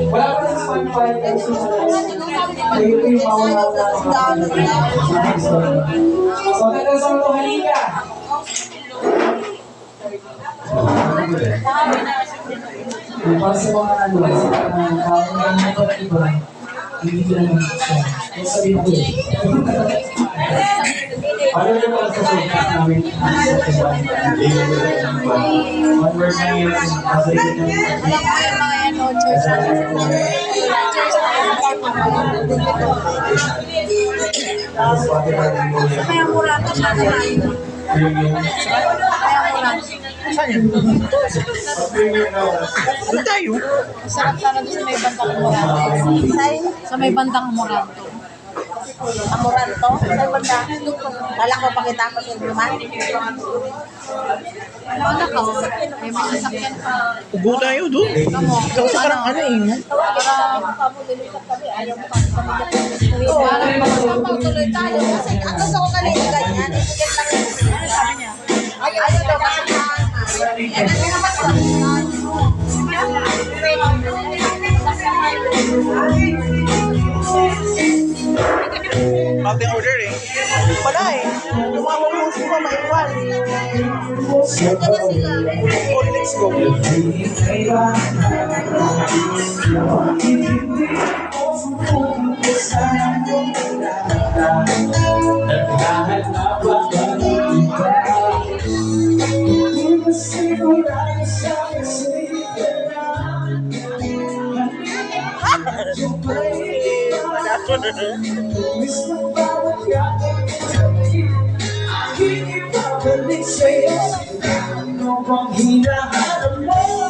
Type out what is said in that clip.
Wala pa sa Spotify. So, tagal sa mga halika. Para sa mga ano, iba, hindi ko naman siya. Kaya sabihin ko ano yung mga sasabihin namin? One word na yun. Alam mo yung mga yan, no, church. Kaya mura ka siya naman. Kaya mura. Saan yun? Doon tayo. Sarap sana doon sa may bandang Amoranto. Sa may bandang Amoranto. Amoranto? Sa banda? Wala ko pakita ko sa naman. Ano ka? May mga sasakyan pa. Ubo tayo doon. Ikaw sa parang ano eh. Para makapulilisap kami. Ayaw mo kami pamilya. Parang magtuloy tayo. Kasi ang gusto ko kanina ganyan. Ano sabi niya? Ayaw daw kasi Ating order eh. Wala eh. Yung mga mamuso pa maiwan. Oh, let's go. Ano bang hinahanap mo?